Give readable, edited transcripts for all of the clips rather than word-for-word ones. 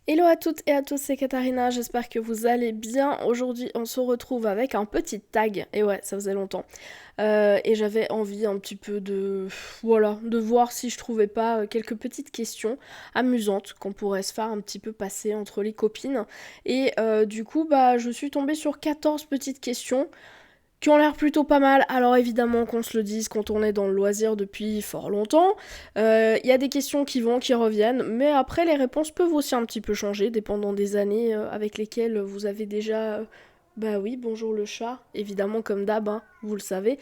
Hello à toutes et à tous, c'est Katharina, j'espère que vous allez bien. Aujourd'hui, on se retrouve avec un petit tag. Et ouais, ça faisait longtemps. Et j'avais envie un petit peu voilà, de voir si je trouvais pas quelques petites questions amusantes qu'on pourrait se faire un petit peu passer entre les copines. Et du coup, bah, je suis tombée sur 14 petites questions qui ont l'air plutôt pas mal. Alors évidemment qu'on se le dise quand on est dans le loisir depuis fort longtemps, il y a des questions qui vont, qui reviennent, mais après les réponses peuvent aussi un petit peu changer, dépendant des années avec lesquelles vous avez déjà... bah oui, bonjour le chat, évidemment comme d'hab, hein, vous le savez.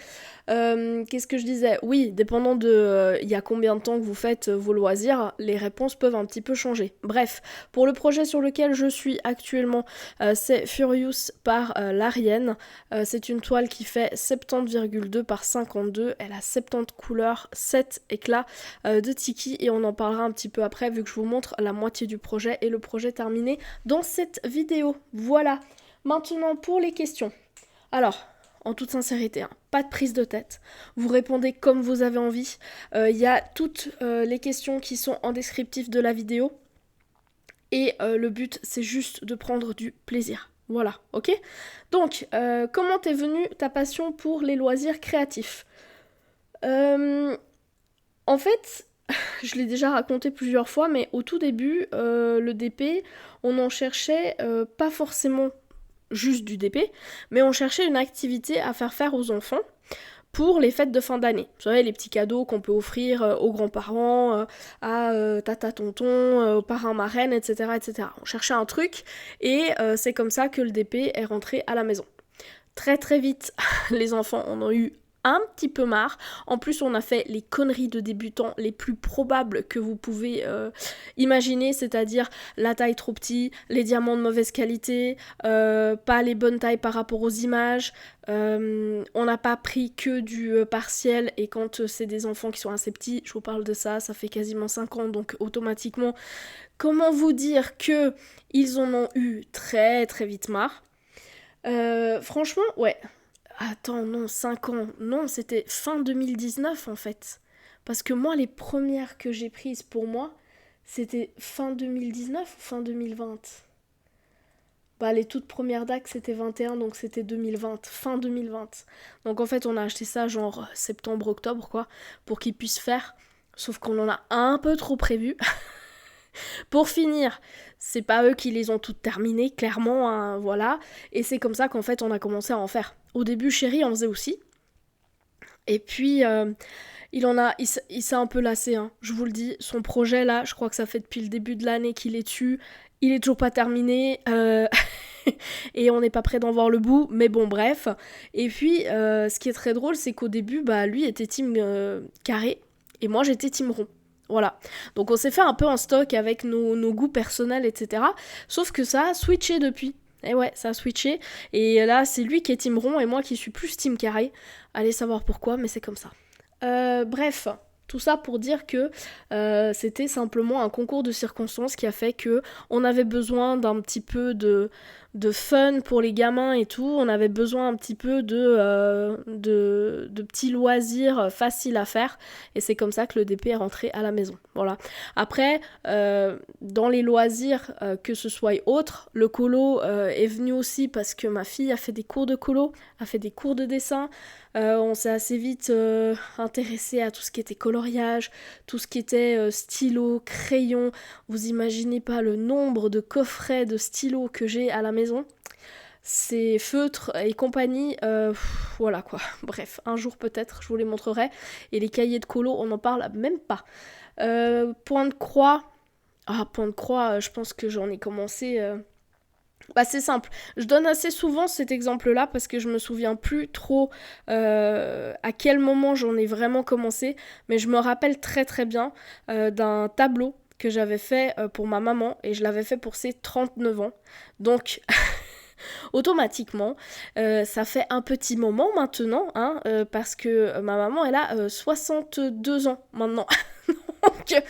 Qu'est-ce que je disais? Oui, dépendant de il y a combien de temps que vous faites vos loisirs, les réponses peuvent un petit peu changer. Bref, pour le projet sur lequel je suis actuellement, c'est Furious par l'Arienne. C'est une toile qui fait 70,2 par 52. Elle a 70 couleurs, 7 éclats de tiki et on en parlera un petit peu après vu que je vous montre la moitié du projet et le projet terminé dans cette vidéo. Voilà. Maintenant pour les questions. Alors, en toute sincérité, hein, pas de prise de tête. Vous répondez comme vous avez envie. Il y a toutes les questions qui sont en descriptif de la vidéo. Et le but, c'est juste de prendre du plaisir. Voilà, ok? Donc, comment t'es venue ta passion pour les loisirs créatifs? Euh, En fait, je l'ai déjà raconté plusieurs fois, mais au tout début, le DP, on en cherchait pas forcément juste du DP, mais on cherchait une activité à faire aux enfants pour les fêtes de fin d'année. Vous savez, les petits cadeaux qu'on peut offrir aux grands-parents, à tata tonton, aux parrains marraines, etc., etc. On cherchait un truc et c'est comme ça que le DP est rentré à la maison. Très très vite, les enfants en ont eu un petit peu marre. En plus, on a fait les conneries de débutants les plus probables que vous pouvez imaginer, c'est-à-dire la taille trop petite, les diamants de mauvaise qualité, pas les bonnes tailles par rapport aux images. On n'a pas pris que du partiel et quand c'est des enfants qui sont assez petits, je vous parle de ça, ça fait quasiment 5 ans, donc automatiquement, comment vous dire que ils en ont eu très très vite marre. Franchement, ouais. Attends, non, 5 ans. Non, c'était fin 2019 en fait. Parce que moi, les premières que j'ai prises pour moi, c'était fin 2019 ou fin 2020. Bah, les toutes premières DAC, c'était 21, donc c'était 2020, fin 2020. Donc en fait, on a acheté ça genre septembre-octobre, quoi, pour qu'ils puissent faire. Sauf qu'on en a un peu trop prévu. Pour finir, c'est pas eux qui les ont toutes terminées, clairement, hein, voilà. Et c'est comme ça qu'en fait on a commencé à en faire. Au début, Chéri en faisait aussi. Et puis, il s'est un peu lassé, hein, je vous le dis. Son projet là, je crois que ça fait depuis le début de l'année qu'il est dessus. Il est toujours pas terminé. Et on n'est pas prêt d'en voir le bout, mais bon, bref. Et puis, ce qui est très drôle, c'est qu'au début, bah, lui était team carré, et moi j'étais team rond. Voilà. Donc on s'est fait un peu un stock avec nos goûts personnels, etc. Sauf que ça a switché depuis. Et ouais, ça a switché. Et là, c'est lui qui est team rond et moi qui suis plus team carré. Allez savoir pourquoi, mais c'est comme ça. Bref, tout ça pour dire que c'était simplement un concours de circonstances qui a fait que on avait besoin d'un petit peu de fun pour les gamins et tout. On avait besoin un petit peu de petits loisirs faciles à faire. Et c'est comme ça que le DP est rentré à la maison. Voilà. Après, dans les loisirs, que ce soit autres, le colo est venu aussi parce que ma fille a fait des cours de colo, a fait des cours de dessin. On s'est assez vite intéressé à tout ce qui était coloriage, tout ce qui était stylo, crayon. Vous imaginez pas le nombre de coffrets de stylos que j'ai à la maison. C'est feutres et compagnie, voilà quoi. Bref, un jour peut-être, je vous les montrerai. Et les cahiers de colo, on n'en parle même pas. Point de croix. Ah, point de croix, je pense que j'en ai commencé. Bah c'est simple, je donne assez souvent cet exemple-là parce que je me souviens plus trop à quel moment j'en ai vraiment commencé, mais je me rappelle très très bien d'un tableau que j'avais fait pour ma maman et je l'avais fait pour ses 39 ans. Donc automatiquement, ça fait un petit moment maintenant, hein, parce que ma maman elle a 62 ans maintenant. Donc,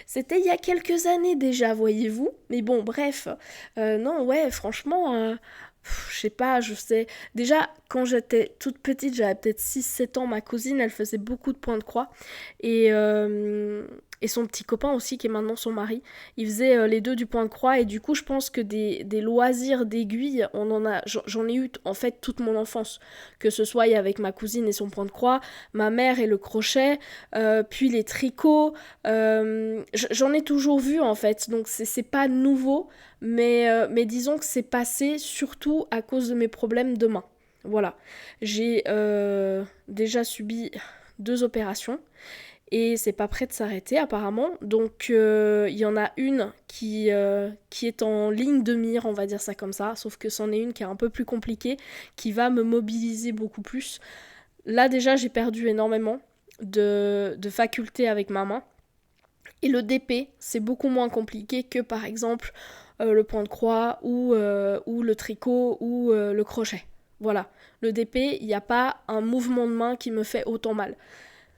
c'était il y a quelques années déjà, voyez-vous. Mais bon, bref. Non, ouais, franchement, je sais pas, je sais. Déjà, quand j'étais toute petite, j'avais peut-être 6 7 ans, ma cousine, elle faisait beaucoup de points de croix. Et et son petit copain aussi qui est maintenant son mari. Ils faisaient les deux du point de croix et du coup je pense que des loisirs d'aiguille, j'en ai eu en fait toute mon enfance. Que ce soit avec ma cousine et son point de croix, ma mère et le crochet, puis les tricots. J'en ai toujours vu en fait, donc c'est pas nouveau, mais disons que c'est passé surtout à cause de mes problèmes de main. Voilà. J'ai déjà subi 2 opérations et c'est pas prêt de s'arrêter apparemment. Donc il y en a une qui est en ligne de mire, on va dire ça comme ça, sauf que c'en est une qui est un peu plus compliquée, qui va me mobiliser beaucoup plus. Là déjà j'ai perdu énormément de facultés avec ma main. Et le DP, c'est beaucoup moins compliqué que par exemple le point de croix ou le tricot ou le crochet. Voilà, le DP, il n'y a pas un mouvement de main qui me fait autant mal.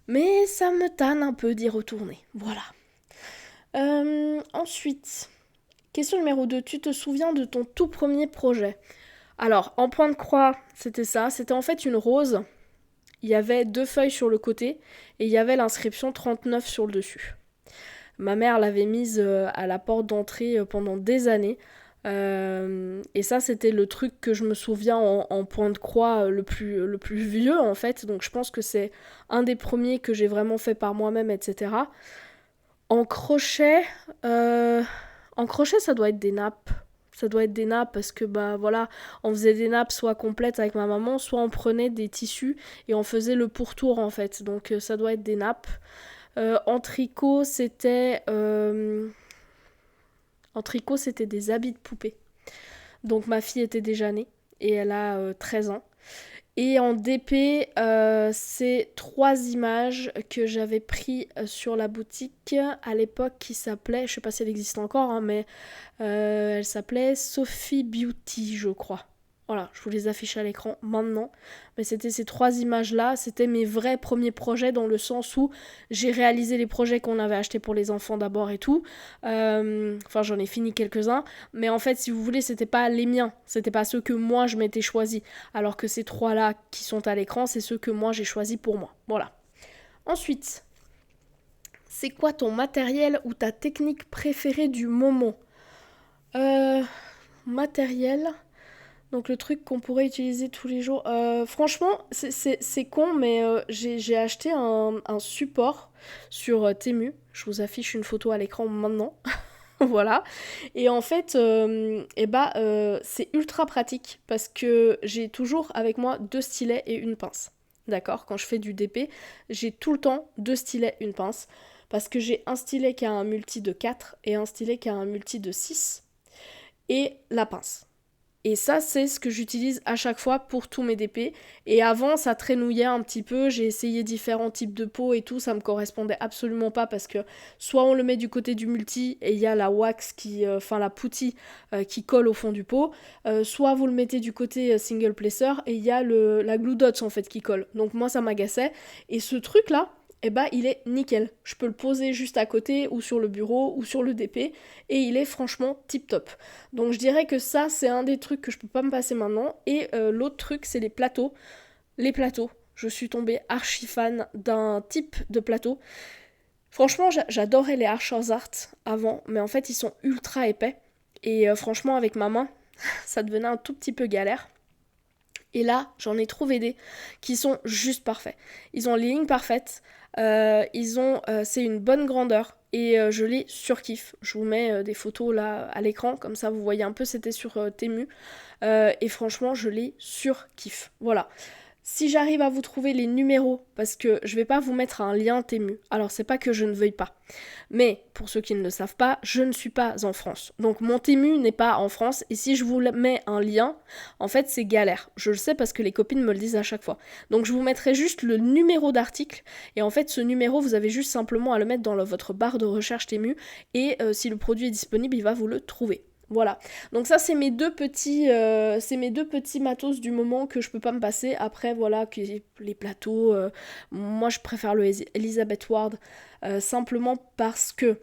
Mais ça me tanne un peu d'y retourner. Voilà. Ensuite, question numéro 2. Tu te souviens de ton tout premier projet? Alors, en point de croix, c'était ça. C'était en fait une rose. Il y avait 2 feuilles sur le côté et il y avait l'inscription 39 sur le dessus. Ma mère l'avait mise à la porte d'entrée pendant des années. Et ça, c'était le truc que je me souviens en point de croix le plus vieux, en fait. Donc je pense que c'est un des premiers que j'ai vraiment fait par moi-même, etc. En crochet, ça doit être des nappes. Ça doit être des nappes parce que, bah voilà, on faisait des nappes soit complètes avec ma maman, soit on prenait des tissus et on faisait le pourtour, en fait. Donc ça doit être des nappes. En tricot, c'était des habits de poupée. Donc ma fille était déjà née et elle a 13 ans. Et en DP, c'est 3 images que j'avais pris sur la boutique à l'époque qui s'appelait, je sais pas si elle existe encore, hein, mais elle s'appelait Sophie Beauty, je crois. Voilà, je vous les affiche à l'écran maintenant. Mais c'était ces 3 images-là, c'était mes vrais premiers projets dans le sens où j'ai réalisé les projets qu'on avait achetés pour les enfants d'abord et tout. Enfin, j'en ai fini quelques-uns. Mais en fait, si vous voulez, c'était pas les miens. C'était pas ceux que moi, je m'étais choisi. Alors que ces 3-là qui sont à l'écran, c'est ceux que moi, j'ai choisis pour moi. Voilà. Ensuite, c'est quoi ton matériel ou ta technique préférée du moment? Matériel... Donc le truc qu'on pourrait utiliser tous les jours. Franchement, c'est con, mais j'ai acheté un support sur Temu. Je vous affiche une photo à l'écran maintenant. Voilà. Et en fait, c'est ultra pratique parce que j'ai toujours avec moi 2 stylets et une pince. D'accord? Quand je fais du DP, j'ai tout le temps 2 stylets, une pince. Parce que j'ai un stylet qui a un multi de 4 et un stylet qui a un multi de 6. Et la pince. Et ça, c'est ce que j'utilise à chaque fois pour tous mes DP. Et avant, ça traînouillait un petit peu. J'ai essayé différents types de peau et tout. Ça me correspondait absolument pas parce que soit on le met du côté du multi et il y a la wax la poutie qui colle au fond du pot. Soit vous le mettez du côté single placer et il y a la glue dots en fait qui colle. Donc moi, ça m'agaçait. Et ce truc-là, il est nickel. Je peux le poser juste à côté ou sur le bureau ou sur le DP et il est franchement tip top. Donc je dirais que ça c'est un des trucs que je peux pas me passer maintenant. Et l'autre truc c'est les plateaux. Les plateaux. Je suis tombée archi fan d'un type de plateau. Franchement j'adorais les Archer's Art avant, mais en fait ils sont ultra épais. Et franchement avec ma main ça devenait un tout petit peu galère. Et là, j'en ai trouvé des qui sont juste parfaits. Ils ont les lignes parfaites, c'est une bonne grandeur et je les surkiffe. Je vous mets des photos là à l'écran, comme ça vous voyez un peu, c'était sur Temu. Et franchement, je les surkiffe. Voilà. Si j'arrive à vous trouver les numéros, parce que je vais pas vous mettre un lien Temu, alors c'est pas que je ne veuille pas, mais pour ceux qui ne le savent pas, je ne suis pas en France. Donc mon Temu n'est pas en France, et si je vous mets un lien, en fait c'est galère. Je le sais parce que les copines me le disent à chaque fois. Donc je vous mettrai juste le numéro d'article, et en fait ce numéro, vous avez juste simplement à le mettre dans votre barre de recherche Temu, et si le produit est disponible, il va vous le trouver. Voilà, donc ça c'est mes deux petits matos du moment que je peux pas me passer. Après voilà, les plateaux, moi je préfère le Elizabeth Ward simplement parce que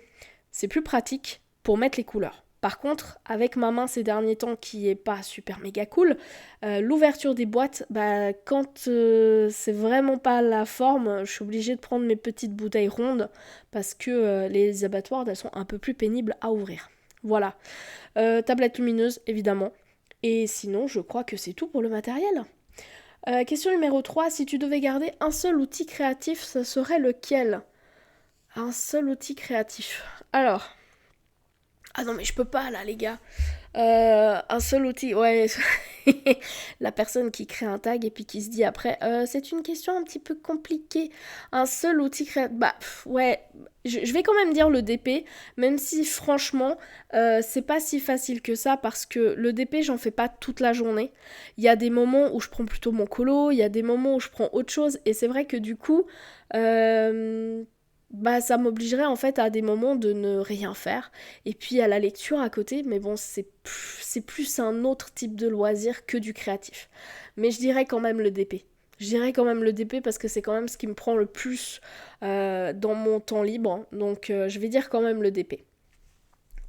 c'est plus pratique pour mettre les couleurs. Par contre, avec ma main ces derniers temps qui est pas super méga cool, l'ouverture des boîtes, bah quand c'est vraiment pas la forme, je suis obligée de prendre mes petites bouteilles rondes parce que les abattoirs elles sont un peu plus pénibles à ouvrir. Voilà. Tablette lumineuse évidemment. Et sinon, je crois que c'est tout pour le matériel. Question numéro 3, si tu devais garder un seul outil créatif, ça serait lequel? Un seul outil créatif. Alors. Ah non mais je peux pas là les gars. Un seul outil, ouais. La personne qui crée un tag et puis qui se dit après, c'est une question un petit peu compliquée. Un seul outil créatif. Bah ouais, je vais quand même dire le DP, même si franchement, c'est pas si facile que ça parce que le DP, j'en fais pas toute la journée. Il y a des moments où je prends plutôt mon colo, il y a des moments où je prends autre chose et c'est vrai que du coup, bah ça m'obligerait en fait à des moments de ne rien faire et puis à la lecture à côté, mais bon c'est plus un autre type de loisir que du créatif. Mais je dirais quand même le DP. Je dirais quand même le DP parce que c'est quand même ce qui me prend le plus dans mon temps libre, donc je vais dire quand même le DP.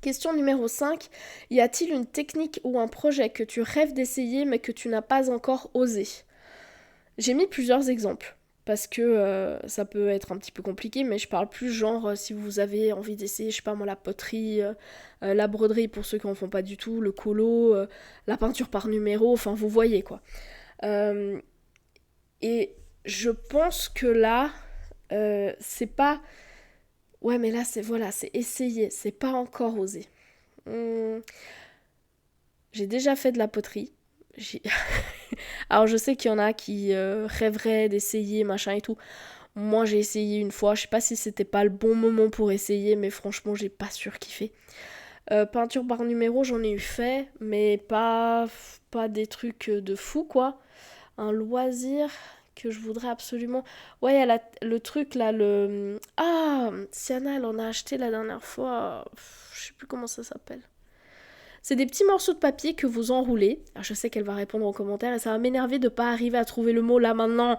Question numéro 5. Y a-t-il une technique ou un projet que tu rêves d'essayer mais que tu n'as pas encore osé? J'ai mis plusieurs exemples parce que ça peut être un petit peu compliqué, mais je parle plus genre si vous avez envie d'essayer, je sais pas moi, la poterie, la broderie pour ceux qui en font pas du tout, le colo, la peinture par numéro, enfin vous voyez quoi. Euh, et je pense que là, c'est pas... Ouais mais là c'est voilà, c'est essayer, c'est pas encore osé. Hum, J'ai déjà fait de la poterie. J'ai- Alors je sais qu'il y en a qui rêveraient d'essayer, machin et tout. Moi j'ai essayé une fois, je sais pas si c'était pas le bon moment pour essayer, mais franchement j'ai pas surkiffé. Peinture par numéro, j'en ai eu fait, mais pas des trucs de fou quoi. Un loisir que je voudrais absolument. Ouais, elle a le truc là, le. Ah, Siana, elle en a acheté la dernière fois. Je sais plus comment ça s'appelle. C'est des petits morceaux de papier que vous enroulez. Alors, je sais qu'elle va répondre en commentaire et ça va m'énerver de pas arriver à trouver le mot là maintenant.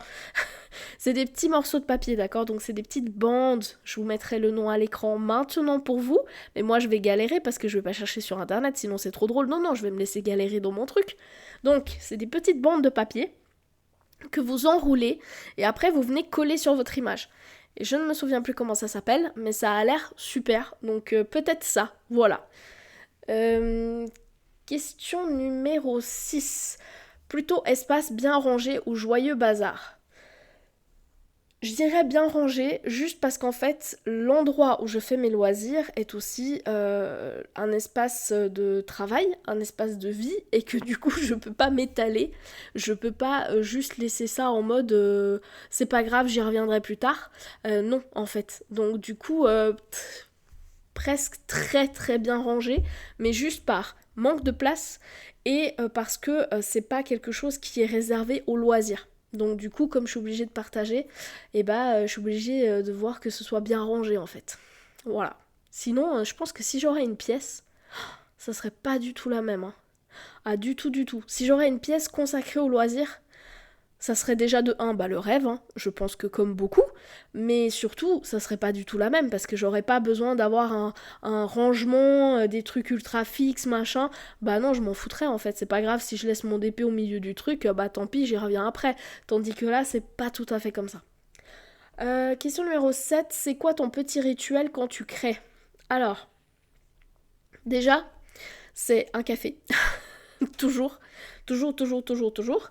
C'est des petits morceaux de papier, d'accord? Donc c'est des petites bandes. Je vous mettrai le nom à l'écran maintenant pour vous. Mais moi je vais galérer parce que je vais pas chercher sur internet, sinon c'est trop drôle. Non, non, je vais me laisser galérer dans mon truc. Donc c'est des petites bandes de papier que vous enroulez et après vous venez coller sur votre image. Et je ne me souviens plus comment ça s'appelle, mais ça a l'air super. Donc peut-être ça, voilà. Euh, Question numéro 6. Plutôt espace bien rangé ou joyeux bazar? Je dirais bien rangé, juste parce qu'en fait, l'endroit où je fais mes loisirs est aussi un espace de travail, un espace de vie, et que du coup, je peux pas m'étaler, je peux pas juste laisser ça en mode c'est pas grave, j'y reviendrai plus tard. Non, en fait. Donc, du coup, presque très très bien rangé, mais juste par manque de place et parce que c'est pas quelque chose qui est réservé aux loisirs. Donc du coup, comme je suis obligée de partager, et bah je suis obligée de voir que ce soit bien rangé en fait. Voilà. Sinon, je pense que si j'aurais une pièce, ça serait pas du tout la même. Hein. Ah du tout du tout. Si j'aurais une pièce consacrée aux loisirs, ça serait déjà de un, bah le rêve, hein, je pense que comme beaucoup, mais surtout, ça serait pas du tout la même, parce que j'aurais pas besoin d'avoir un rangement, des trucs ultra fixes, machin. Bah non, je m'en foutrais en fait, c'est pas grave si je laisse mon DP au milieu du truc, bah tant pis, j'y reviens après. Tandis que là, c'est pas tout à fait comme ça. Question numéro 7, c'est quoi ton petit rituel quand tu crées? Alors, déjà, c'est un café. Toujours, toujours, toujours, toujours, toujours.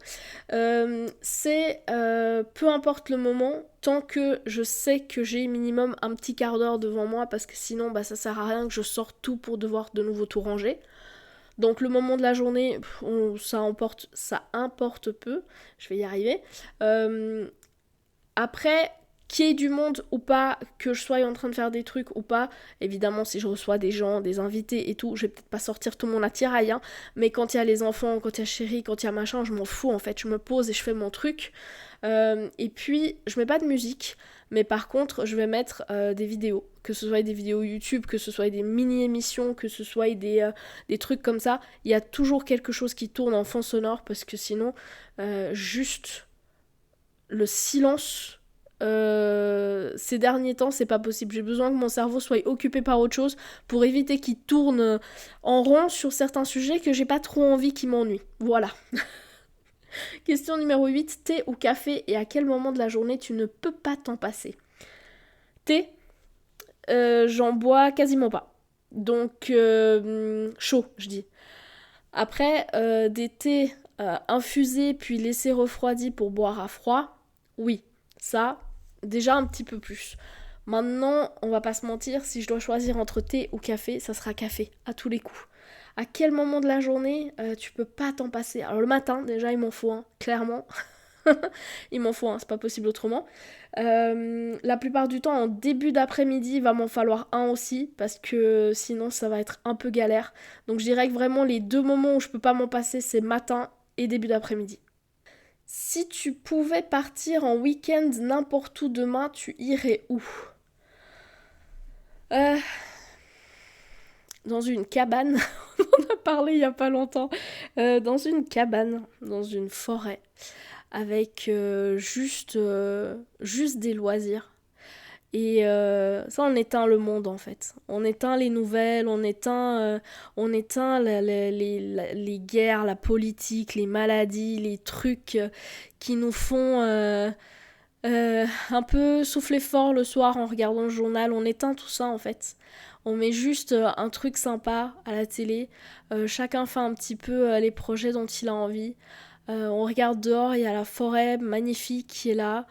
C'est peu importe le moment, tant que je sais que j'ai minimum un petit quart d'heure devant moi, parce que sinon bah, ça sert à rien que je sorte tout pour devoir de nouveau tout ranger. Donc le moment de la journée, ça importe peu, je vais y arriver. Après, qu'il y ait du monde ou pas, que je sois en train de faire des trucs ou pas, évidemment si je reçois des gens, des invités et tout, je vais peut-être pas sortir tout mon attirail, hein, mais quand il y a les enfants, quand il y a chéri, quand il y a machin, je m'en fous en fait, je me pose et je fais mon truc. Et puis, je mets pas de musique, mais par contre, je vais mettre des vidéos, que ce soit des vidéos YouTube, que ce soit des mini-émissions, que ce soit des trucs comme ça, il y a toujours quelque chose qui tourne en fond sonore, parce que sinon, juste le silence ces derniers temps, c'est pas possible. J'ai besoin que mon cerveau soit occupé par autre chose pour éviter qu'il tourne en rond sur certains sujets que j'ai pas trop envie qu'il m'ennuie. Voilà. Question numéro 8. Thé ou café et à quel moment de la journée tu ne peux pas t'en passer? Thé, j'en bois quasiment pas. Donc, chaud, je dis. Après, des thés infusés puis laissés refroidis pour boire à froid, oui, ça, déjà un petit peu plus. Maintenant, on va pas se mentir, si je dois choisir entre thé ou café, ça sera café, à tous les coups. À quel moment de la journée tu peux pas t'en passer? Alors le matin, déjà, il m'en faut un, clairement. Il m'en faut un, c'est pas possible autrement. La plupart du temps, en début d'après-midi, il va m'en falloir un aussi, parce que sinon ça va être un peu galère. Donc je dirais que vraiment les deux moments où je peux pas m'en passer, c'est matin et début d'après-midi. Si tu pouvais partir en week-end n'importe où demain, tu irais où? euh, Dans une cabane, on en a parlé il y a pas longtemps. Dans une cabane, dans une forêt, avec juste des loisirs. Et ça, on éteint le monde en fait. On éteint les nouvelles, on éteint les guerres, la politique, les maladies, les trucs qui nous font un peu souffler fort le soir en regardant le journal. On éteint tout ça en fait. On met juste un truc sympa à la télé. Chacun fait un petit peu les projets dont il a envie. On regarde dehors, il y a la forêt magnifique qui est là.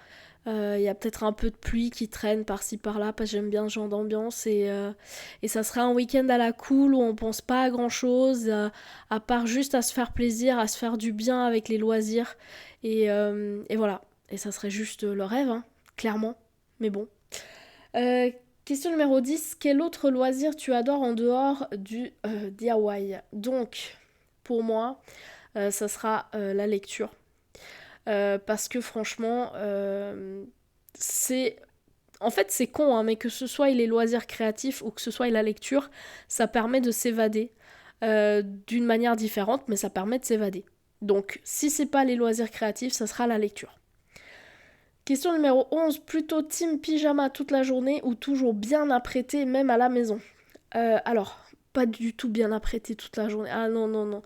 Il y a peut-être un peu de pluie qui traîne par-ci par-là parce que j'aime bien ce genre d'ambiance et ça serait un week-end à la cool où on pense pas à grand-chose à part juste à se faire plaisir, à se faire du bien avec les loisirs et voilà. Et ça serait juste le rêve, hein, clairement. Mais bon. Question numéro 10. Quel autre loisir tu adores en dehors du DIY? Donc, pour moi, ça sera la lecture. Parce que franchement, c'est... En fait, c'est con, hein, mais que ce soit les loisirs créatifs ou que ce soit la lecture, ça permet de s'évader d'une manière différente, mais ça permet de s'évader. Donc, si c'est pas les loisirs créatifs, ça sera la lecture. Question numéro 11. Plutôt team pyjama toute la journée ou toujours bien apprêté, même à la maison? Alors, pas du tout bien apprêté toute la journée. Ah non, non, non.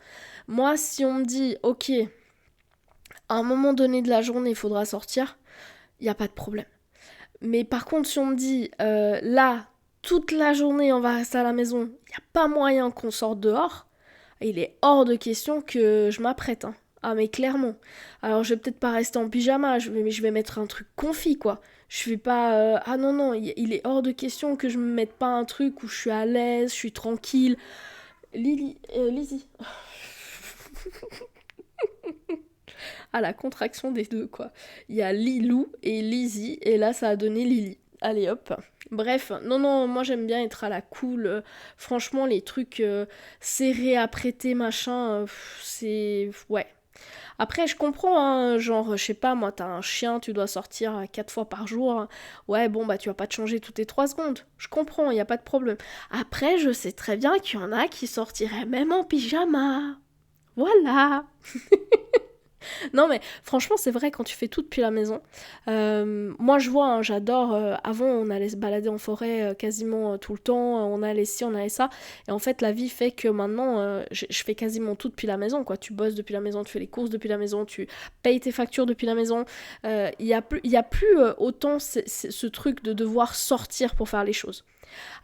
Moi, si on me dit, ok, à un moment donné de la journée, il faudra sortir, il n'y a pas de problème. Mais par contre, si on me dit, là, toute la journée, on va rester à la maison, il n'y a pas moyen qu'on sorte dehors, il est hors de question que je m'apprête. Hein. Ah, mais clairement. Alors, je vais peut-être pas rester en pyjama, mais je vais mettre un truc confit, quoi. Je vais pas... ah non, non, il est hors de question que je me mette pas un truc où je suis à l'aise, je suis tranquille. Lizzie. Ah, la contraction des deux, quoi. Il y a Lilou et Lizzie, et là, ça a donné Lily. Allez, hop. Bref, non, non, moi j'aime bien être à la cool. Franchement, les trucs serrés, apprêtés, machin, c'est... Ouais. Après, je comprends, hein, genre, je sais pas, moi, t'as un chien, tu dois sortir 4 fois par jour. Ouais, bon, bah, tu vas pas te changer toutes les 3 secondes. Je comprends, y a pas de problème. Après, je sais très bien qu'il y en a qui sortiraient même en pyjama. Voilà. Non mais franchement c'est vrai quand tu fais tout depuis la maison. Moi je vois, hein, j'adore. Avant on allait se balader en forêt quasiment tout le temps. On allait ci, on allait ça. Et en fait la vie fait que maintenant je fais quasiment tout depuis la maison. Quoi. Tu bosses depuis la maison, tu fais les courses depuis la maison, tu payes tes factures depuis la maison. Il y a plus autant ce truc de devoir sortir pour faire les choses.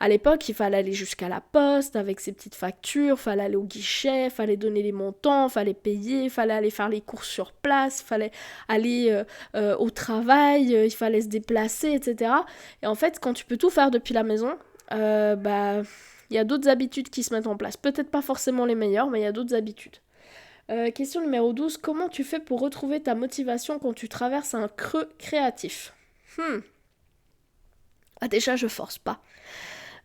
À l'époque, il fallait aller jusqu'à la poste avec ses petites factures, fallait aller au guichet, fallait donner les montants, fallait payer, fallait aller faire les courses sur place, fallait aller au travail, il fallait se déplacer, etc. Et en fait, quand tu peux tout faire depuis la maison, bah, il y a d'autres habitudes qui se mettent en place. Peut-être pas forcément les meilleures, mais il y a d'autres habitudes. Question numéro 12. Comment tu fais pour retrouver ta motivation quand tu traverses un creux créatif? Ah, déjà, je force pas.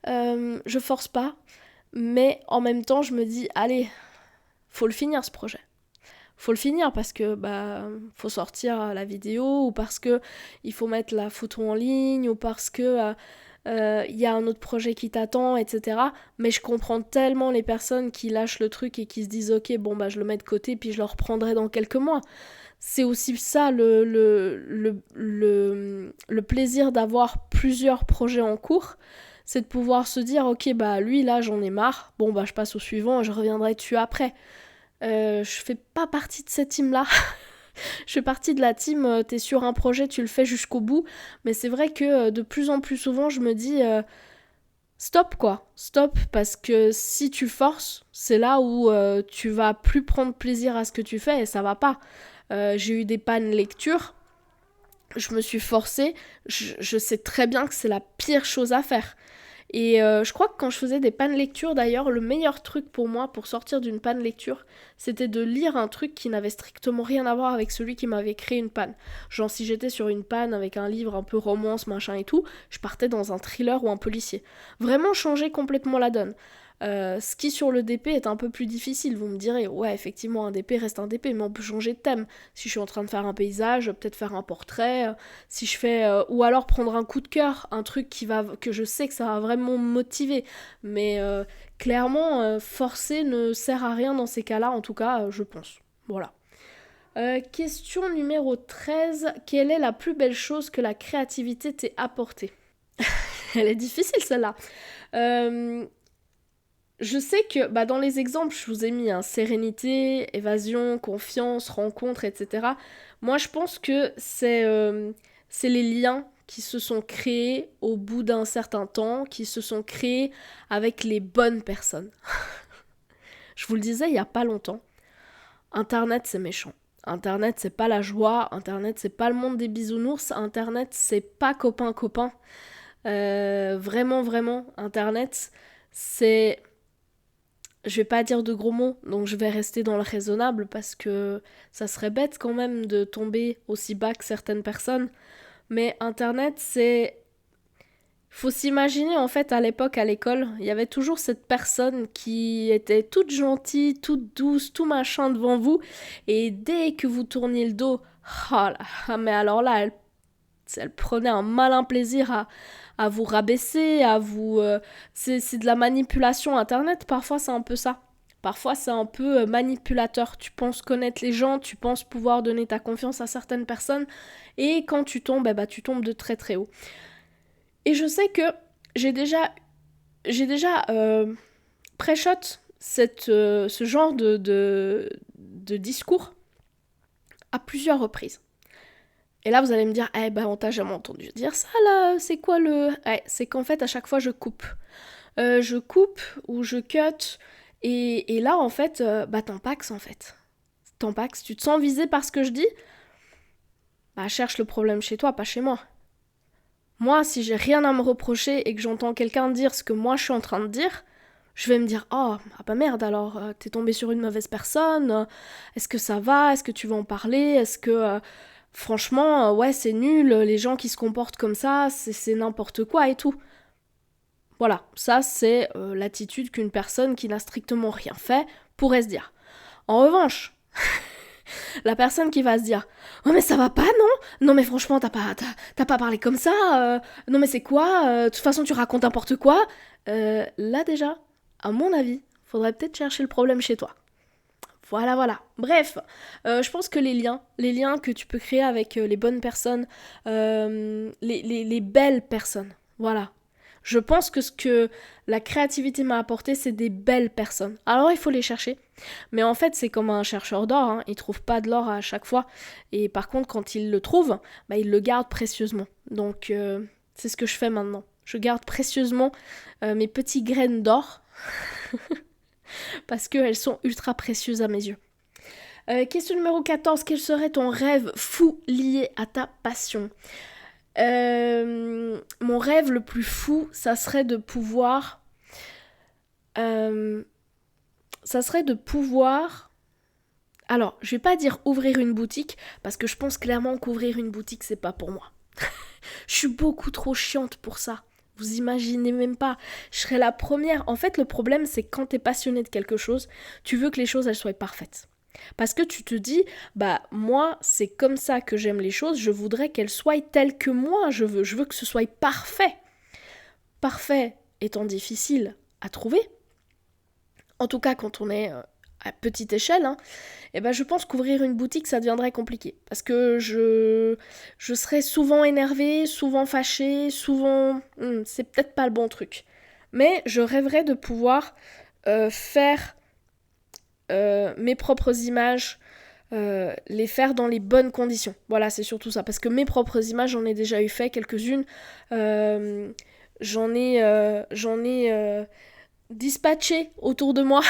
Je force pas, mais en même temps, je me dis, allez, faut le finir ce projet. Faut le finir parce que bah faut sortir la vidéo ou parce que il faut mettre la photo en ligne ou parce que y a un autre projet qui t'attend, etc. Mais je comprends tellement les personnes qui lâchent le truc et qui se disent ok bon bah je le mets de côté puis je le reprendrai dans quelques mois. c'est aussi ça le plaisir d'avoir plusieurs projets en cours, c'est de pouvoir se dire ok bah lui là j'en ai marre, bon bah je passe au suivant et je reviendrai dessus après. Je fais pas partie de cette team là. Je fais partie de la team t'es sur un projet, tu le fais jusqu'au bout, mais c'est vrai que de plus en plus souvent je me dis stop quoi, stop, parce que si tu forces, c'est là où tu vas plus prendre plaisir à ce que tu fais et ça va pas. J'ai eu des pannes lecture, je me suis forcée, je sais très bien que c'est la pire chose à faire. Et je crois que quand je faisais des pannes lecture, d'ailleurs, le meilleur truc pour moi pour sortir d'une panne lecture, c'était de lire un truc qui n'avait strictement rien à voir avec celui qui m'avait créé une panne. Genre si j'étais sur une panne avec un livre un peu romance, machin et tout, je partais dans un thriller ou un policier. Vraiment changer complètement la donne. Ce qui sur le DP est un peu plus difficile, vous me direz, ouais effectivement un DP reste un DP, mais on peut changer de thème. Si je suis en train de faire un paysage, peut-être faire un portrait, si je fais, ou alors prendre un coup de cœur, un truc que je sais que ça va vraiment me motiver. Mais clairement, forcer ne sert à rien dans ces cas-là, en tout cas je pense. Voilà. Question numéro 13, quelle est la plus belle chose que la créativité t'ait apportée? Elle est difficile celle-là. Je sais que dans les exemples, je vous ai mis sérénité, évasion, confiance, rencontre, etc. Moi, je pense que c'est les liens qui se sont créés au bout d'un certain temps, qui se sont créés avec les bonnes personnes. Je vous le disais il y a pas longtemps, Internet, c'est méchant. Internet, c'est pas la joie. Internet, c'est pas le monde des bisounours. Internet, c'est pas copain-copain. Vraiment, vraiment, Internet, c'est... Je vais pas dire de gros mots, donc je vais rester dans le raisonnable parce que ça serait bête quand même de tomber aussi bas que certaines personnes. Mais Internet, c'est... Faut s'imaginer en fait à l'époque à l'école, il y avait toujours cette personne qui était toute gentille, toute douce, tout machin devant vous, et dès que vous tourniez le dos, oh là, mais alors là, elle prenait un malin plaisir à vous rabaisser, à vous... c'est de la manipulation Internet, parfois c'est un peu ça. Parfois c'est un peu manipulateur. Tu penses connaître les gens, tu penses pouvoir donner ta confiance à certaines personnes, et quand tu tombes, tu tombes de très très haut. Et je sais que j'ai déjà pré-shot ce genre de discours à plusieurs reprises. Et là, vous allez me dire, on t'a jamais entendu dire ça, là, c'est quoi le... c'est qu'en fait, à chaque fois, je coupe. Je coupe ou je cut, et là, en fait, t'empaxes, en fait. T'empaxes, tu te sens visé par ce que je dis, cherche le problème chez toi, pas chez moi. Moi, si j'ai rien à me reprocher et que j'entends quelqu'un dire ce que moi, je suis en train de dire, je vais me dire, oh, merde, alors, t'es tombé sur une mauvaise personne, est-ce que ça va, est-ce que tu vas en parler, est-ce que... franchement, ouais, c'est nul, les gens qui se comportent comme ça, c'est n'importe quoi et tout. Voilà, ça c'est l'attitude qu'une personne qui n'a strictement rien fait pourrait se dire. En revanche, la personne qui va se dire « Oh mais ça va pas, non ? Non mais franchement, t'as pas parlé comme ça, non mais c'est quoi de toute façon tu racontes n'importe quoi ?» Là déjà, à mon avis, faudrait peut-être chercher le problème chez toi. Voilà. Bref, je pense que les liens que tu peux créer avec les bonnes personnes, les belles personnes, voilà. Je pense que ce que la créativité m'a apporté, c'est des belles personnes. Alors il faut les chercher. Mais en fait, c'est comme un chercheur d'or, hein. Il trouve pas de l'or à chaque fois. Et par contre, quand il le trouve, il le garde précieusement. Donc c'est ce que je fais maintenant. Je garde précieusement mes petites graines d'or. Parce qu'elles sont ultra précieuses à mes yeux. Question numéro 14. Quel serait ton rêve fou lié à ta passion ? Mon rêve le plus fou, ça serait de pouvoir... Alors, je vais pas dire ouvrir une boutique, parce que je pense clairement qu'ouvrir une boutique, c'est pas pour moi. Je suis beaucoup trop chiante pour ça. Vous imaginez même pas. Je serais la première. En fait, le problème, c'est que quand t'es passionné de quelque chose, tu veux que les choses, elles soient parfaites. Parce que tu te dis, moi, c'est comme ça que j'aime les choses, je voudrais qu'elles soient telles que moi je veux que ce soit parfait. Parfait étant difficile à trouver, en tout cas quand on est à petite échelle, hein, et ben je pense qu'ouvrir une boutique, ça deviendrait compliqué. Parce que je serais souvent énervée, souvent fâchée, souvent... c'est peut-être pas le bon truc. Mais je rêverais de pouvoir faire mes propres images, les faire dans les bonnes conditions. Voilà, c'est surtout ça. Parce que mes propres images, j'en ai déjà eu fait quelques-unes. J'en ai dispatché autour de moi.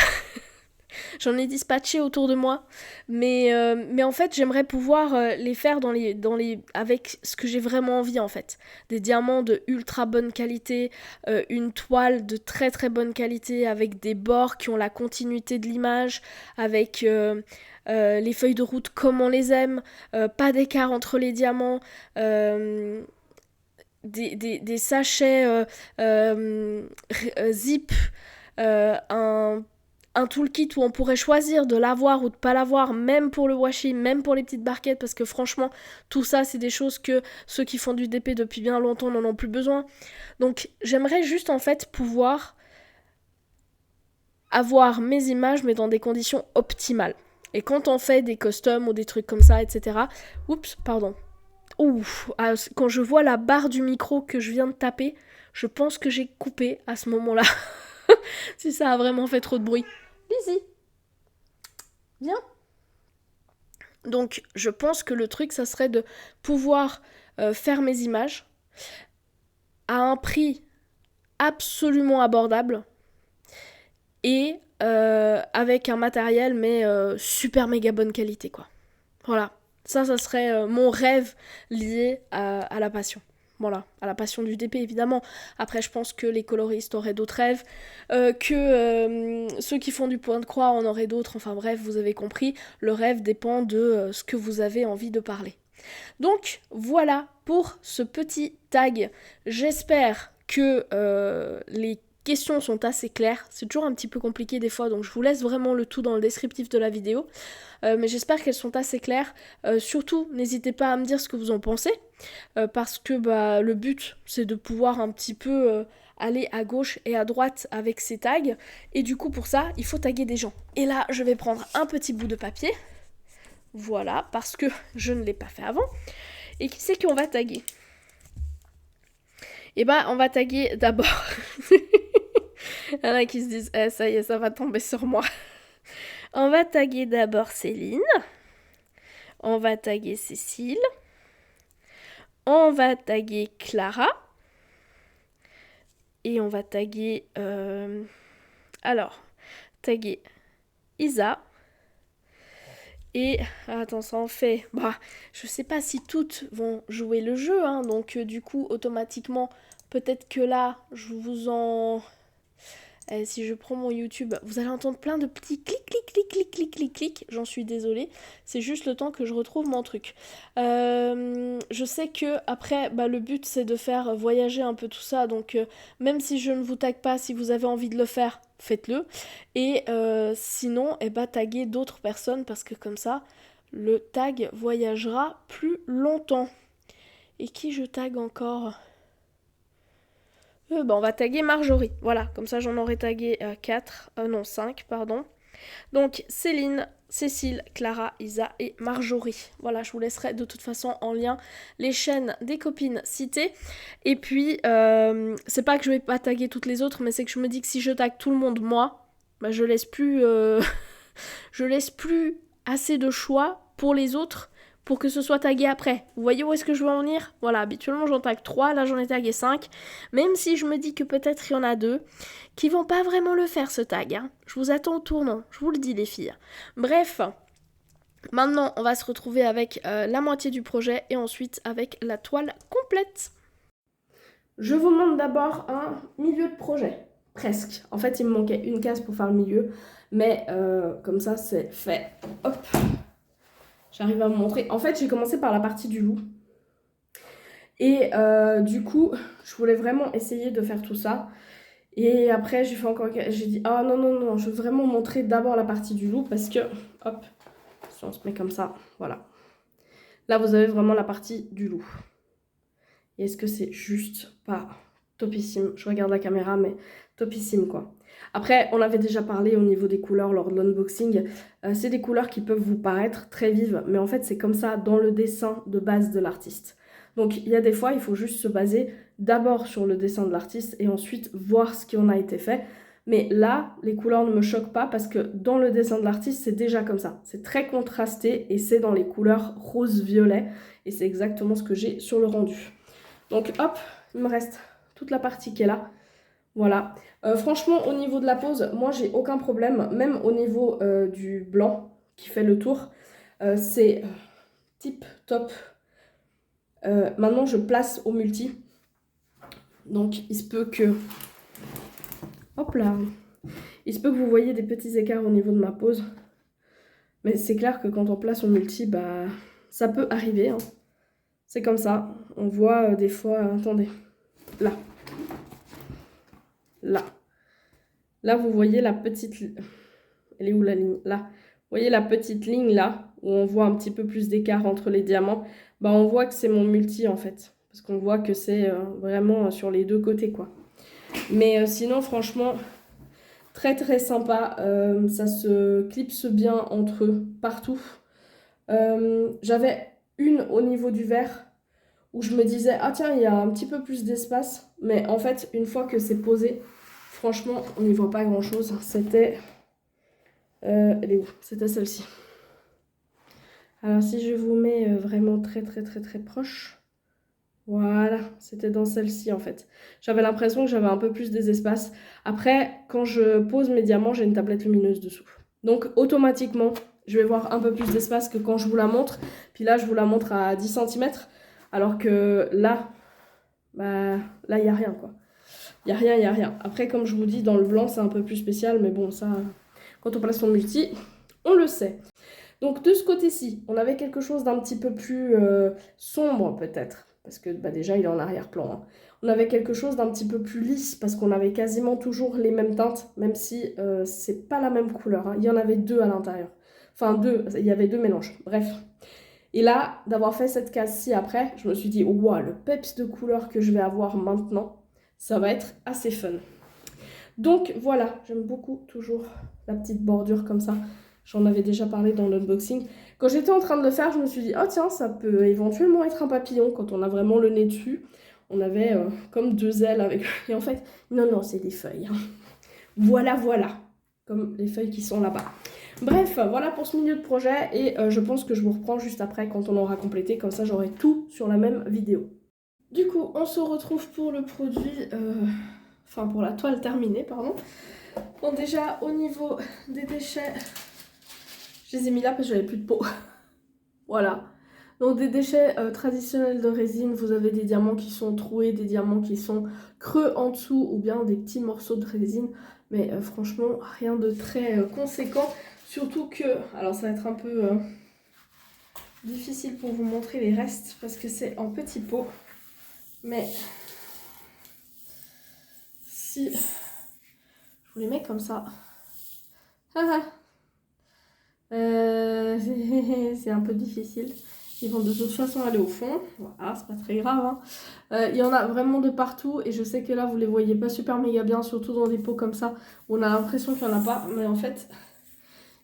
J'en ai dispatché autour de moi. Mais en fait, j'aimerais pouvoir les faire avec ce que j'ai vraiment envie, en fait. Des diamants de ultra bonne qualité, une toile de très très bonne qualité, avec des bords qui ont la continuité de l'image, avec les feuilles de route comme on les aime, pas d'écart entre les diamants, des sachets zip, un toolkit où on pourrait choisir de l'avoir ou de pas l'avoir, même pour le washi, même pour les petites barquettes, parce que franchement, tout ça, c'est des choses que ceux qui font du DP depuis bien longtemps n'en ont plus besoin. Donc, j'aimerais juste en fait pouvoir avoir mes images, mais dans des conditions optimales. Et quand on fait des customs ou des trucs comme ça, etc. Oups, pardon. Ouf, quand je vois la barre du micro que je viens de taper, je pense que j'ai coupé à ce moment-là. Si ça a vraiment fait trop de bruit. Lizzie, viens. Donc, je pense que le truc, ça serait de pouvoir faire mes images à un prix absolument abordable et avec un matériel, mais super méga bonne qualité, quoi. Voilà. Ça serait mon rêve lié à la passion. Voilà, à la passion du DP évidemment. Après, je pense que les coloristes auraient d'autres rêves, que ceux qui font du point de croix en auraient d'autres. Enfin bref, vous avez compris, le rêve dépend de ce que vous avez envie de parler. Donc voilà pour ce petit tag. J'espère que les questions sont assez claires. C'est toujours un petit peu compliqué des fois, donc je vous laisse vraiment le tout dans le descriptif de la vidéo. Mais j'espère qu'elles sont assez claires. Surtout, n'hésitez pas à me dire ce que vous en pensez, parce que le but, c'est de pouvoir un petit peu aller à gauche et à droite avec ces tags. Et du coup, pour ça, il faut taguer des gens. Et là, je vais prendre un petit bout de papier. Voilà, parce que je ne l'ai pas fait avant. Et qui c'est qu'on va taguer? Eh ben, on va taguer d'abord... Il y en a qui se disent, ça y est, ça va tomber sur moi. On va taguer d'abord Céline. On va taguer Cécile. On va taguer Clara. Et on va taguer... taguer Isa. Et... Attends, ça en fait... je sais pas si toutes vont jouer le jeu, hein, donc du coup, automatiquement, peut-être que là, je vous en... si je prends mon YouTube, vous allez entendre plein de petits clic, clic, clic, clic, clic, clic, clic. J'en suis désolée. C'est juste le temps que je retrouve mon truc. Je sais que après, le but c'est de faire voyager un peu tout ça. Donc même si je ne vous tag pas, si vous avez envie de le faire, faites-le. Et sinon, taguez d'autres personnes parce que comme ça, le tag voyagera plus longtemps. Et qui je tag encore ? On va taguer Marjorie. Voilà, comme ça j'en aurais tagué 5, pardon. Donc Céline, Cécile, Clara, Isa et Marjorie. Voilà, je vous laisserai de toute façon en lien les chaînes des copines citées. Et puis, c'est pas que je vais pas taguer toutes les autres, mais c'est que je me dis que si je tag tout le monde, moi, je laisse plus assez de choix pour les autres pour que ce soit tagué après. Vous voyez où est-ce que je veux en venir ? Voilà, habituellement j'en tag 3, là j'en ai tagué 5. Même si je me dis que peut-être il y en a 2 qui vont pas vraiment le faire ce tag. Hein. Je vous attends au tournant, je vous le dis les filles. Bref, maintenant on va se retrouver avec la moitié du projet et ensuite avec la toile complète. Je vous montre d'abord un milieu de projet. Presque. En fait, il me manquait une case pour faire le milieu. Mais comme ça, c'est fait. Hop. J'arrive à vous montrer. En fait, j'ai commencé par la partie du loup. Et du coup, je voulais vraiment essayer de faire tout ça. Et après, j'ai dit, ah non, je veux vraiment montrer d'abord la partie du loup parce que, hop, si on se met comme ça, voilà. Là, vous avez vraiment la partie du loup. Et est-ce que c'est juste pas topissime. Je regarde la caméra, mais topissime quoi. Après, on avait déjà parlé au niveau des couleurs lors de l'unboxing. C'est des couleurs qui peuvent vous paraître très vives, mais en fait, c'est comme ça dans le dessin de base de l'artiste. Donc, il y a des fois, il faut juste se baser d'abord sur le dessin de l'artiste et ensuite voir ce qui en a été fait. Mais là, les couleurs ne me choquent pas parce que dans le dessin de l'artiste, c'est déjà comme ça. C'est très contrasté et c'est dans les couleurs rose-violet. Et c'est exactement ce que j'ai sur le rendu. Donc, hop, il me reste toute la partie qui est là. Voilà. Franchement, au niveau de la pose, moi, j'ai aucun problème. Même au niveau du blanc qui fait le tour, c'est tip top. Maintenant, je place au multi. Donc, il se peut que... Hop là. Il se peut que vous voyez des petits écarts au niveau de ma pose. Mais c'est clair que quand on place au multi, bah, ça peut arriver. Hein. C'est comme ça. On voit des fois... attendez. Là. Là. Là, vous voyez la petite... Elle est où la ligne? Là. Vous voyez la petite ligne là, où on voit un petit peu plus d'écart entre les diamants. Bah, on voit que c'est mon multi en fait. Parce qu'on voit que c'est vraiment sur les deux côtés quoi. Mais sinon, franchement, très très sympa. Ça se clipse bien entre eux, partout. J'avais une au niveau du verre où je me disais, ah tiens, il y a un petit peu plus d'espace. Mais en fait, une fois que c'est posé, franchement, on n'y voit pas grand chose. C'était... elle est où? C'était celle-ci. Alors si je vous mets vraiment très proche, voilà, c'était dans celle-ci en fait. J'avais l'impression que j'avais un peu plus des espaces. Après, quand je pose mes diamants, j'ai une tablette lumineuse dessous. Donc automatiquement, je vais voir un peu plus d'espace que quand je vous la montre. Puis là, je vous la montre à 10 cm. Alors que là, bah, là, il n'y a rien quoi. Il n'y a rien, il n'y a rien. Après, comme je vous dis, dans le blanc, c'est un peu plus spécial. Mais bon, ça, quand on place son multi, on le sait. Donc de ce côté-ci, on avait quelque chose d'un petit peu plus sombre peut-être, parce que bah, déjà il est en arrière-plan. Hein. On avait quelque chose d'un petit peu plus lisse, parce qu'on avait quasiment toujours les mêmes teintes, même si c'est pas la même couleur. Hein. Il y en avait deux à l'intérieur. Enfin deux, il y avait deux mélanges, bref. Et là, d'avoir fait cette case-ci après, je me suis dit, waouh, le peps de couleur que je vais avoir maintenant, ça va être assez fun. Donc voilà, j'aime beaucoup toujours la petite bordure comme ça. J'en avais déjà parlé dans l'unboxing. Quand j'étais en train de le faire, je me suis dit, oh tiens, ça peut éventuellement être un papillon quand on a vraiment le nez dessus. On avait comme deux ailes avec... Et en fait, non, c'est des feuilles. Hein. Voilà. Comme les feuilles qui sont là-bas. Bref, voilà pour ce milieu de projet. Et je pense que je vous reprends juste après quand on aura complété. Comme ça, j'aurai tout sur la même vidéo. Du coup, on se retrouve pour le produit... Enfin, pour la toile terminée, pardon. Bon, déjà, au niveau des déchets... Je les ai mis là parce que j'avais plus de peau. Voilà. Donc des déchets traditionnels de résine, vous avez des diamants qui sont troués, des diamants qui sont creux en dessous ou bien des petits morceaux de résine. Mais franchement, rien de très conséquent. Surtout que, alors ça va être un peu difficile pour vous montrer les restes parce que c'est en petits pots. Mais si je vous les mets comme ça... c'est un peu difficile. Ils vont de toute façon aller au fond. Voilà, c'est pas très grave. Hein. Il y en a vraiment de partout. Et je sais que là, vous les voyez pas super méga bien. Surtout dans des pots comme ça. Où on a l'impression qu'il n'y en a pas. Mais en fait,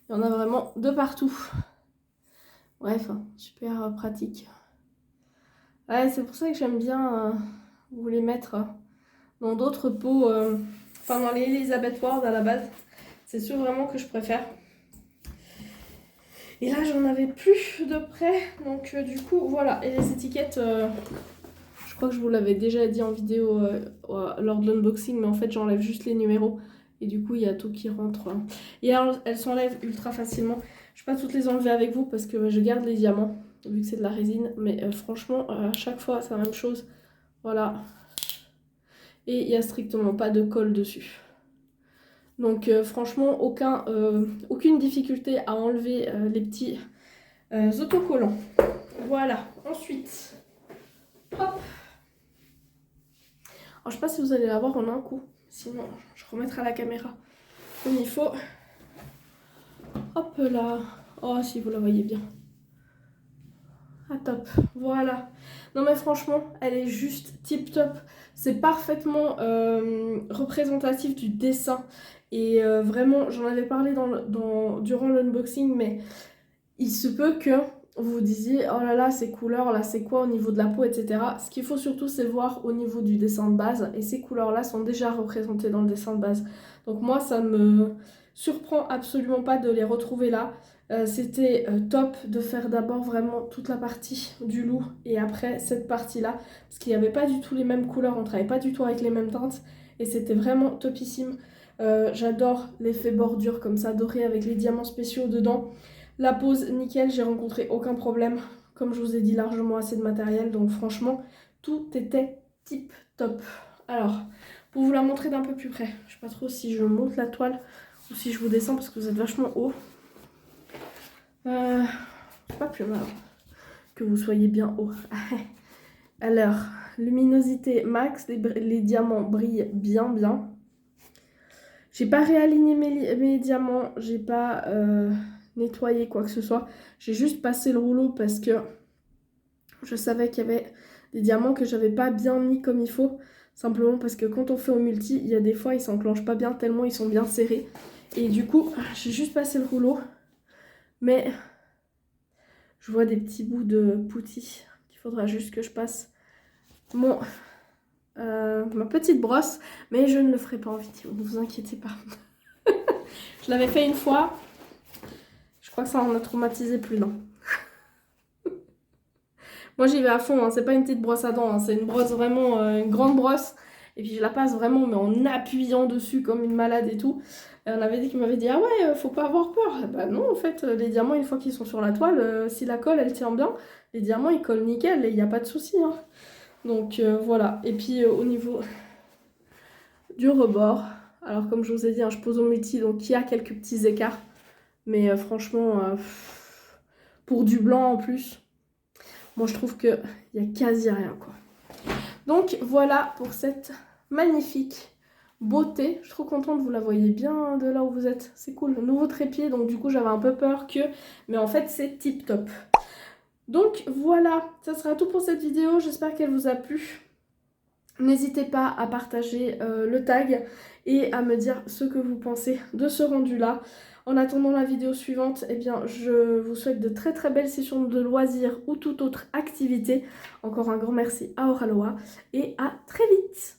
il y en a vraiment de partout. Bref, super pratique. Ouais, c'est pour ça que j'aime bien vous les mettre dans d'autres pots. Enfin, dans les Elizabeth Ward à la base. C'est sûr vraiment que je préfère. Et là, j'en avais plus de près, donc du coup, voilà. Et les étiquettes, je crois que je vous l'avais déjà dit en vidéo lors de l'unboxing, mais en fait, j'enlève juste les numéros. Et du coup, il y a tout qui rentre. Hein. Et alors, elles s'enlèvent ultra facilement. Je ne vais pas toutes les enlever avec vous parce que je garde les diamants, vu que c'est de la résine. Mais franchement, à chaque fois, c'est la même chose. Voilà. Et il n'y a strictement pas de colle dessus. Donc franchement, aucune difficulté à enlever les petits autocollants. Voilà, ensuite, hop. Alors, je sais pas si vous allez la voir en un coup, sinon je remettrai la caméra comme il faut. Hop là, oh si vous la voyez bien. Ah top, voilà. Non mais franchement, elle est juste tip top. C'est parfaitement représentatif du dessin. Et vraiment, j'en avais parlé durant l'unboxing, mais il se peut que vous vous disiez, oh là là, ces couleurs, là, c'est quoi au niveau de la peau, etc. Ce qu'il faut surtout, c'est voir au niveau du dessin de base. Et ces couleurs-là sont déjà représentées dans le dessin de base. Donc moi, ça me surprend absolument pas de les retrouver là. C'était top de faire d'abord vraiment toute la partie du loup et après cette partie-là. Parce qu'il n'y avait pas du tout les mêmes couleurs, on travaillait pas du tout avec les mêmes teintes. Et c'était vraiment topissime. J'adore l'effet bordure comme ça, doré avec les diamants spéciaux dedans. La pose, nickel, j'ai rencontré aucun problème. Comme je vous ai dit, largement assez de matériel. Donc franchement, tout était tip top. Alors, pour vous la montrer d'un peu plus près, je sais pas trop si je monte la toile ou si je vous descends parce que vous êtes vachement haut. C'est pas plus mal que vous soyez bien haut. Alors, luminosité max, les diamants brillent bien bien. J'ai pas réaligné mes diamants, j'ai pas nettoyé quoi que ce soit. J'ai juste passé le rouleau parce que je savais qu'il y avait des diamants que j'avais pas bien mis comme il faut. Simplement parce que quand on fait au multi, il y a des fois ils s'enclenchent pas bien tellement ils sont bien serrés. Et du coup, j'ai juste passé le rouleau. Mais je vois des petits bouts de poutis. Il faudra juste que je passe ma petite brosse. Mais je ne le ferai pas en vidéo, ne vous inquiétez pas. Je l'avais fait une fois. Je crois que ça en a traumatisé plus d'un. Moi j'y vais à fond, hein. C'est pas une petite brosse à dents, hein. C'est une brosse vraiment, une grande brosse. Et puis je la passe vraiment, mais en appuyant dessus comme une malade et tout. Et on avait dit qu'il m'avait dit, ah ouais, faut pas avoir peur. Bah non, en fait, les diamants, une fois qu'ils sont sur la toile, si la colle elle tient bien, les diamants ils collent nickel et il n'y a pas de souci, hein. Donc voilà. Et puis au niveau du rebord, alors comme je vous ai dit, hein, je pose au multi, donc il y a quelques petits écarts. Mais franchement, pour du blanc en plus, moi je trouve qu'il y a quasi rien quoi. Donc voilà pour cette magnifique beauté. Je suis trop contente, vous la voyez bien de là où vous êtes. C'est cool, nouveau trépied, donc du coup j'avais un peu peur que... Mais en fait c'est tip top. Donc voilà, ça sera tout pour cette vidéo. J'espère qu'elle vous a plu. N'hésitez pas à partager le tag et à me dire ce que vous pensez de ce rendu là. En attendant la vidéo suivante, eh bien, je vous souhaite de très très belles sessions de loisirs ou toute autre activité. Encore un grand merci à Oraloa et à très vite.